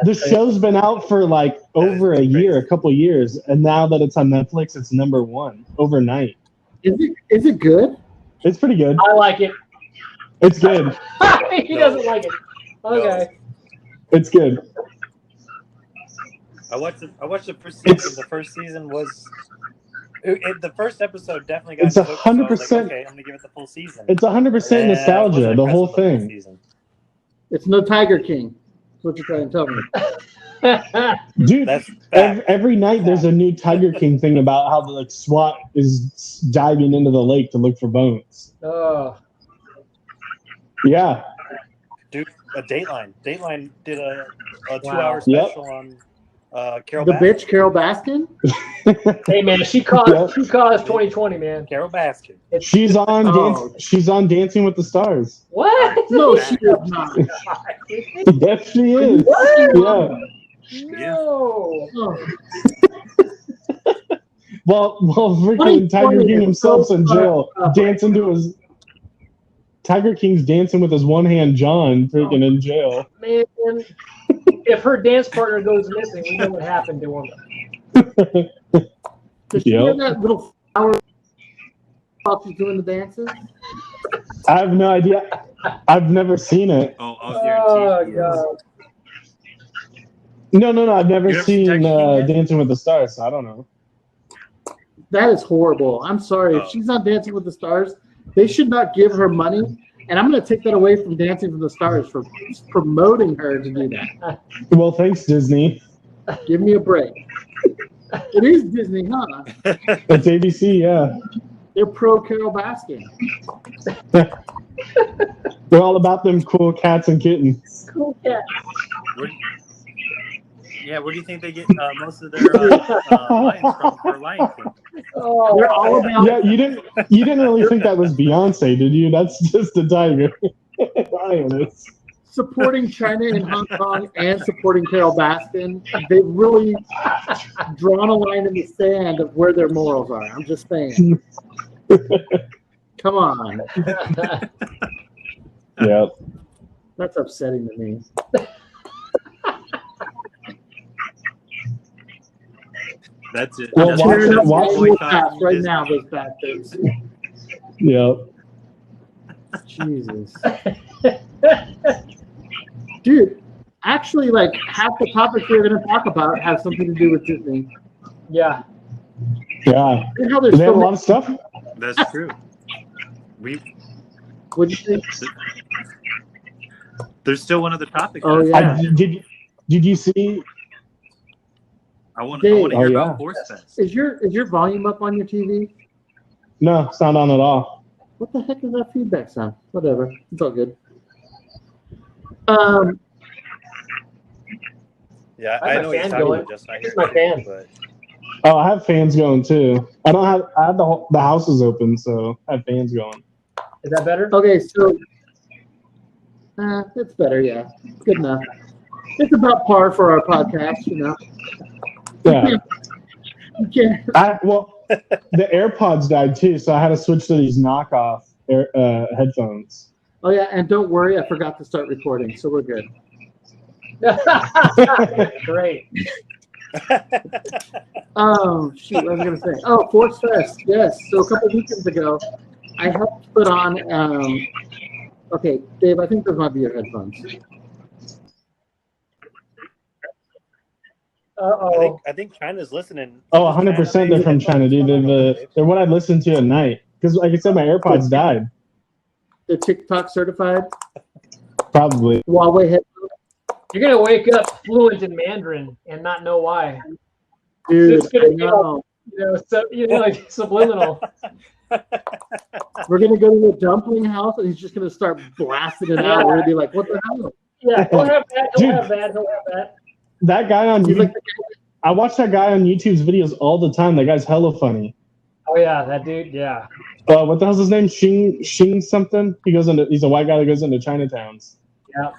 The show's been out for like over a year, a couple years, and now that it's on Netflix, it's #1 overnight. Is it good? It's pretty good. I like it. It's good. He doesn't like it. Okay. It's good. I watched the first season. The first season was the first episode definitely got. It's 100%. Okay, I'm gonna give it the full season. It's 100% nostalgia. The whole thing. It's no Tiger King. That's what you're trying to tell me. Dude, every night there's a new Tiger King thing about how the SWAT is diving into the lake to look for bones. Oh. Yeah. Dude, Dateline. Dateline did a 2-hour special on Carol. Carol Baskin. Hey man, she caused 2020, man. Carol Baskin. She's on Dancing with the Stars. What? No, she is not. Yes, she is. What? Yeah. No. Well, freaking Tiger King himself's in jail, dancing to his. Tiger King's dancing with his one hand, John, freaking in jail. Man, if her dance partner goes missing, we know what happened to him. Does she have that little flower while she's doing the dances? I have no idea. I've never seen it. Oh, God. No. I've never You seen seen Tiger King yet? Dancing with the Stars. So I don't know. That is horrible. I'm sorry. If she's not Dancing with the Stars, they should not give her money. And I'm going to take that away from Dancing with the Stars for promoting her to do that. Well, thanks, Disney. Give me a break. It is Disney, huh? It's ABC, yeah. They're pro Carol Baskin. They're all about them cool cats and kittens. Cool cat. Where do you think they get most of their lines from for Lion King? Oh, They're all about. Yeah, you didn't really think that was Beyonce, did you? That's just the tiger. Lioness. Supporting China and Hong Kong and supporting Carol Baskin, they've really drawn a line in the sand of where their morals are. I'm just saying. Come on. Yeah. That's upsetting to me. That's it. Well, Watch fast right now, those bastards. Yeah. Jesus. Dude, actually, like half the topics we're going to talk about have something to do with Disney. yeah. Yeah. You know how They have a lot of stuff. That's true. What do you think? There's still one other topic. Oh, yeah. Did you see? I want to hear about Forcefest. Is your volume up on your TV? No, it's not on at all. What the heck is that feedback sound? Whatever. It's all good. Yeah, I know what you're talking about. Just I hear my fan. But... Oh, I have fans going too. I have the houses open, so I have fans going. Is that better? Okay, so it's better, yeah. Good enough. It's about par for our podcast, you know. Yeah. You can't. The AirPods died too, so I had to switch to these knockoff headphones. Oh yeah, and don't worry, I forgot to start recording, so we're good. Great. Oh shoot, what was I gonna say? Oh, Forcefest, yes. So a couple weekends ago, I helped put on. Okay, Dave, I think those might be your headphones. I think China's listening. Oh, 100% they're from China, dude. They're what I listen to at night. Because, like I said, my AirPods died. They're TikTok certified? Probably. Huawei headphones? You're going to wake up fluent in Mandarin and not know why. Dude, I know. Like subliminal. We're going to go to the dumpling house, and he's just going to start blasting it out. We're going to be like, what the hell? Yeah, he'll have that, he'll have that. That guy on YouTube, I watch that guy on YouTube's videos all the time. That guy's hella funny. Oh yeah, that dude, yeah. What the hell's his name? Xing something? He's a white guy that goes into Chinatowns. Yeah.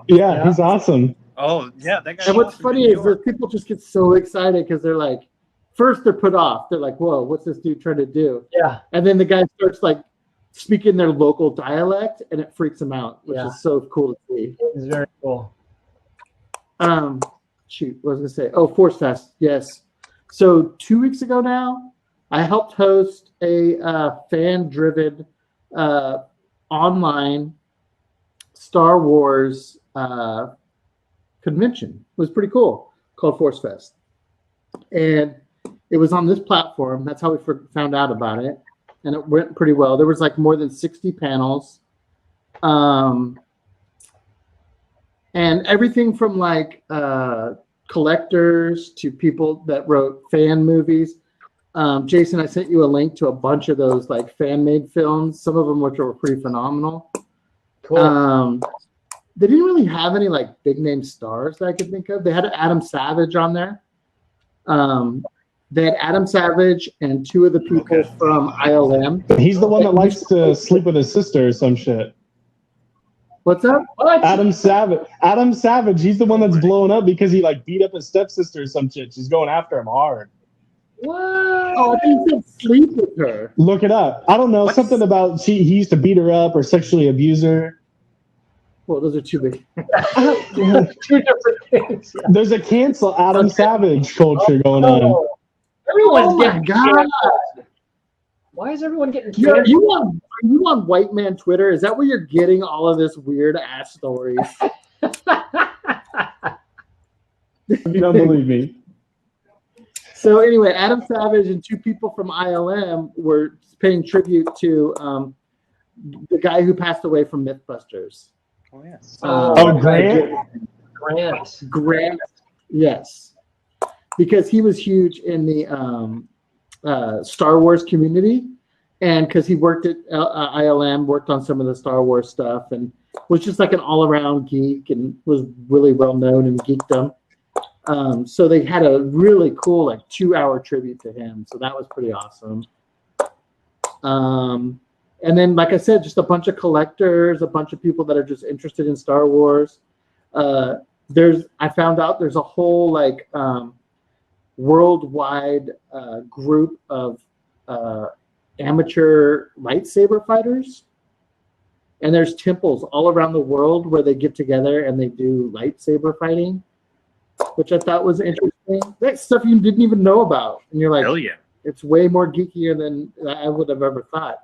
Yeah, he's awesome. Oh, yeah, that guy. And what's funny is that people just get so excited because they're like, first they're put off. They're like, whoa, what's this dude trying to do? Yeah. And then the guy starts like speaking their local dialect, and it freaks them out, which is so cool to see. It's very cool. Shoot, what was I going to say? Oh, Forcefest, yes. So 2 weeks ago now, I helped host a fan-driven online Star Wars convention. It was pretty cool, called Forcefest. And it was on this platform. That's how we found out about it. And it went pretty well. There was like more than 60 panels. And everything from like collectors to people that wrote fan movies. Jason, I sent you a link to a bunch of those like fan-made films, some of them which were pretty phenomenal. Cool. They didn't really have any like big-name stars that I could think of. They had Adam Savage on there. They had Adam Savage and two of the people from ILM. He's the one that likes to sleep with his sister or some shit. What's up? What? Adam Savage. He's the one that's blown up because he like beat up his stepsister or some shit. She's going after him hard. What? Oh, I think he said sleep with her. Look it up. I don't know. Something about he used to beat her up or sexually abuse her. Well, those are too big. Two different things. Yeah. There's a cancel Adam Savage culture going on. Oh, everyone's getting God. canceled. Why is everyone getting Are canceled? you on white man Twitter? Is that where you're getting all of this weird ass stories? You don't believe me. So anyway, Adam Savage and two people from ILM were paying tribute to the guy who passed away from MythBusters. Oh yes. Grant. Grant. Yes, because he was huge in the Star Wars community, and because he worked at ILM, worked on some of the Star Wars stuff, and was just like an all-around geek, and was really well known in geekdom. So they had a really cool 2-hour tribute to him. So that was pretty awesome. And then, like I said, just a bunch of collectors, a bunch of people that are just interested in Star Wars. I found out there's a whole worldwide group of amateur lightsaber fighters. And there's temples all around the world where they get together and they do lightsaber fighting, which I thought was interesting. That's stuff you didn't even know about. And you're like, hell yeah. It's way more geekier than I would have ever thought.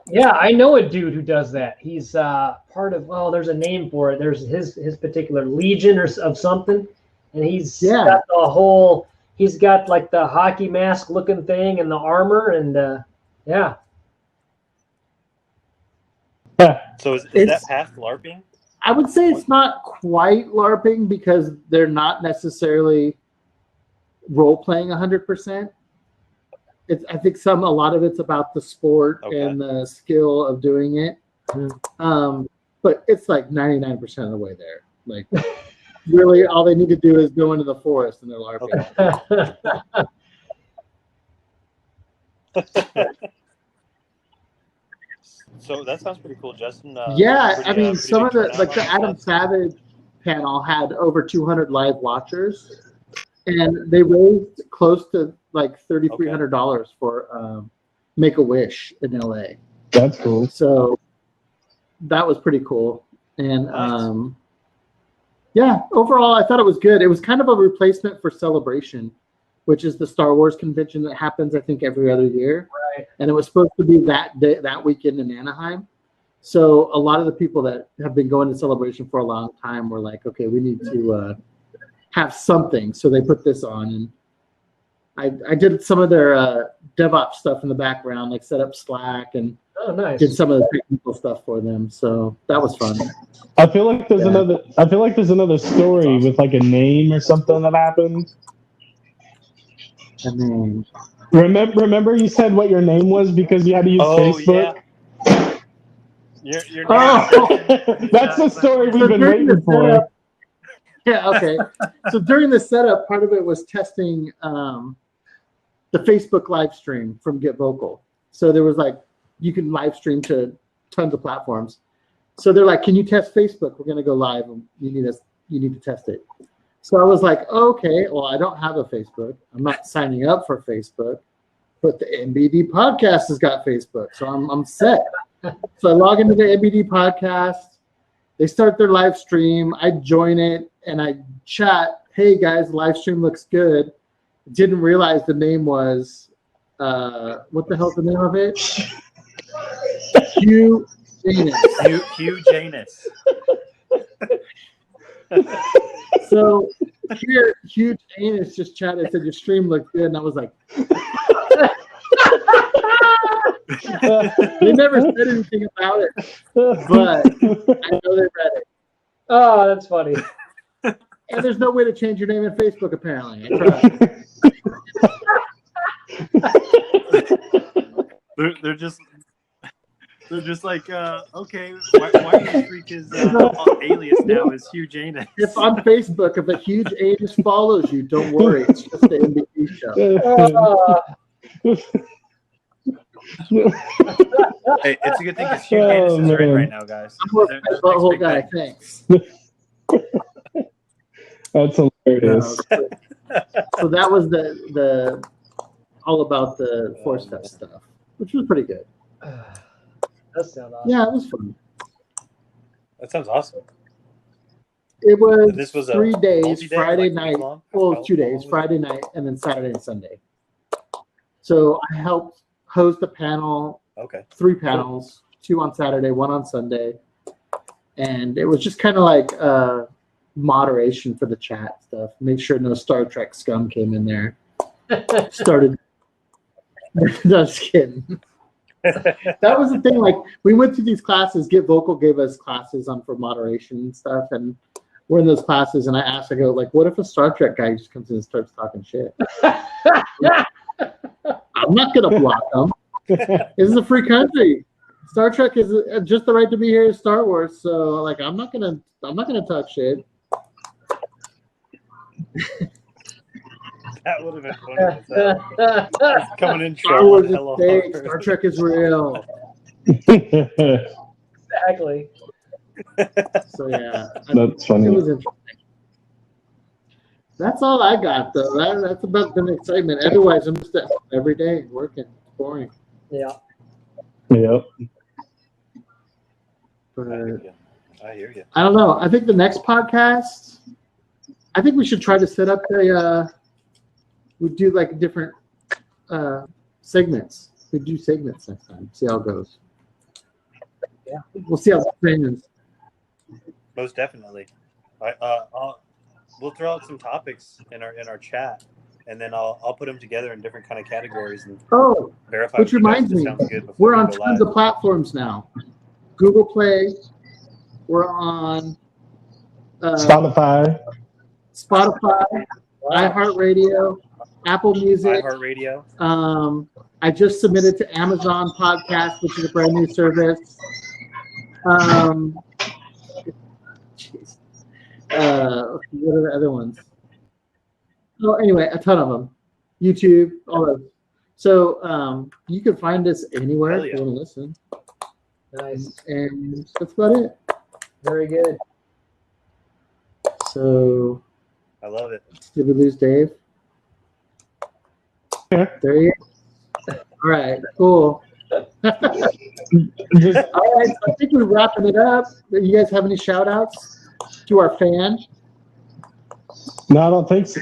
Yeah, I know a dude who does that. He's part of, there's a name for it. There's his particular legion of something. And he's got the whole, he's got like the hockey mask looking thing and the armor. And yeah. So is that past LARPing? I would say it's not quite LARPing because they're not necessarily role-playing 100%. I think a lot of it's about the sport and the skill of doing it. But it's like 99% of the way there. Like, really, all they need to do is go into the forest and they're LARPing. So that sounds pretty cool, Justin. Yeah, I mean, some of the Adam Savage panel had over 200 live watchers, and they raised close to $3,300 for Make-A-Wish in LA. That's cool. So that was pretty cool. And yeah, overall, I thought it was good. It was kind of a replacement for Celebration, which is the Star Wars convention that happens, I think, every other year. Right. And it was supposed to be that weekend in Anaheim. So a lot of the people that have been going to Celebration for a long time were like, okay, we need to have something. So they put this on. And I did some of their DevOps stuff in the background, like set up Slack and did some of the technical stuff for them. So that was fun. I feel like there's another story with like a name or something that happened. A name. Remember you said what your name was because you had to use Facebook? Yeah. Your That's the story we've been waiting for. Yeah, okay. So during the setup, part of it was testing the Facebook live stream from Get Vocal. So there was you can live stream to tons of platforms. So they're like, can you test Facebook? We're going to go live and you need to test it. So I was like, okay, well, I don't have a Facebook. I'm not signing up for Facebook, but the NBD podcast has got Facebook. So I'm set. So I log into the NBD podcast. They start their live stream. I join it and I chat. Hey guys, live stream looks good. Didn't realize the name was, what the hell's the name of it? Hugh Janus. Hugh Janus. So here, Hugh Janus just chatted, said your stream looked good, and I was like, they never said anything about it, but I know they read it. Oh, that's funny. And there's no way to change your name in Facebook, apparently. They're just like, okay, why you freak his alias now is Hugh Janus? If on Facebook, if a huge Janus follows you, don't worry, it's just the NBD show. Hey, it's a good thing because Hugh Janus is in right now, guys. I'm a butthole guy, thanks. That's hilarious. So that was the all about the Forcefest stuff, which was pretty good. That sounds awesome. Yeah, it was fun. That sounds awesome. It was, This was 3 days, multi-day, Friday like night, week-long? well, How 2 days, long was it? Friday night, and then Saturday and Sunday. So I helped host a panel, Okay. 3 panels, 2 on Saturday, 1 on Sunday. And it was just kind of like moderation for the chat stuff. Make sure no Star Trek scum came in there. Started. Just kidding. That was the thing. Like, we went to these classes. Get Vocal gave us classes on for moderation and stuff, and we're in those classes. And I asked, I go, like, what if a Star Trek guy just comes in and starts talking shit? I'm not gonna block them. This is a free country. Star Trek is just the right to be here. Star Wars, so like, I'm not gonna talk shit. That would have been funny as hell. Just coming in Star Wars showing is hello. fake. Star Trek is real. Exactly. So yeah, That's funny. It was interesting. That's all I got though. That's about the excitement. Otherwise, I'm just at home every day working. It's boring. Yeah. Yep. But I hear you. I don't know. I think the next podcast, I think we should try to set up we do like different segments. We do segments next time. See how it goes. Yeah. We'll see how it trains. Most definitely. We'll throw out some topics in our chat, and then I'll put them together in different kind of categories and verify. Which reminds me, we're on tons of platforms now. Google Play. We're on Spotify, iHeartRadio, Apple Music. iHeartRadio. I just submitted to Amazon Podcast, which is a brand new service. What are the other ones? Oh, anyway, a ton of them. YouTube, all those. So you can find us anywhere if you want to listen. Nice. And that's about it. Very good. So I love it. Did we lose Dave? Yeah. There he is. All right, cool. All right, so I think we're wrapping it up. You guys have any shout outs to our fan? No, I don't think so.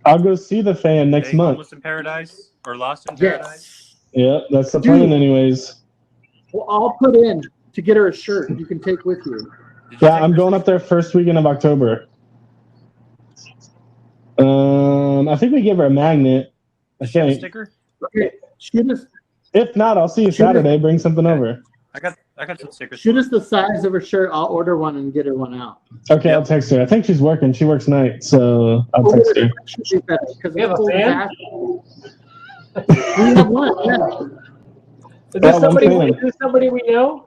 I'll go see the fan next month. Homeless in Paradise or Lost in Paradise? Yeah, that's the plan anyways. Well, I'll put in to get her a shirt you can take with you. Yeah, I'm going up there first weekend of October. I think we gave her a magnet. A sticker? Okay, shoot us. If not, I'll see you Saturday. Bring something over. I got some stickers. Shoot us the size of her shirt. I'll order one and get her one out. Okay, I'll text her. I think she's working. She works night, so I'll text her. We have a fan? We have one, yeah. Is this somebody we know?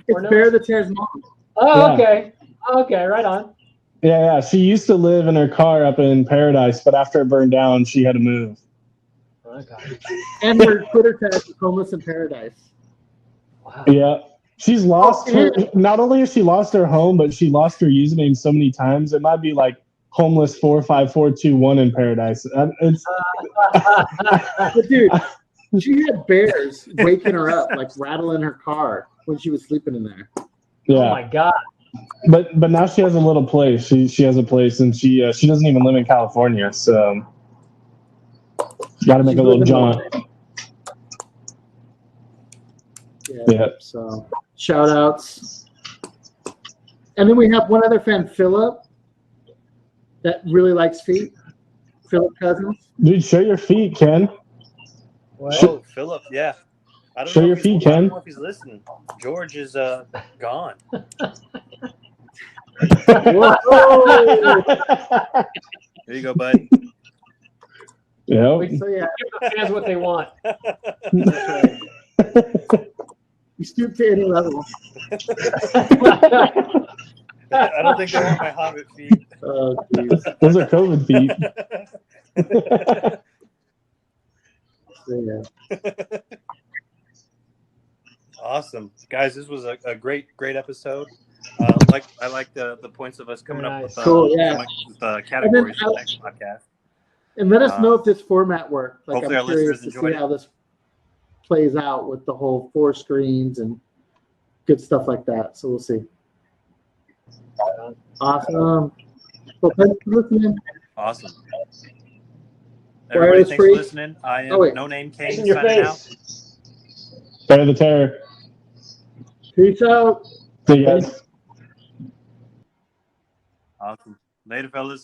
It's Bear the Tear's mom. Oh, okay. Okay, right on. Yeah. She used to live in her car up in Paradise, but after it burned down, she had to move. Okay. And her Twitter tag is Homeless in Paradise. Wow. Yeah. She's lost her. Not only has she lost her home, but she lost her username so many times. It might be like homeless 45421 in Paradise. It's but dude, she had bears waking her up, like rattling her car when she was sleeping in there. Yeah. Oh my god. But now she has a little place. She has a place, and she doesn't even live in California, so got to make a little jaunt. Yeah. So shout outs. And then we have one other fan, Philip, that really likes feet. Philip Cousins. Dude, show your feet, Ken. Oh, Philip, yeah. I don't show know your feet, Ken. I don't know if he's listening. George is gone. There you go, bud. Yeah. So yeah, give the fans what they want. That's right. You stoop to any level. I don't think they want my Hobbit feet. Oh, geez. Those are COVID feet. So, yeah. Awesome, guys! This was a great episode. I like the points of us coming up with the categories for the next podcast. And let us know if this format worked. Like, hopefully I'm our curious listeners to enjoyed see how this plays out with the whole 4 screens and good stuff like that. So we'll see. Awesome. Well, thanks for listening. Awesome. Everybody, thanks for listening. I am No Name King signing out. Bear the terror. Peace out. See you guys. Awesome. Later, fellas.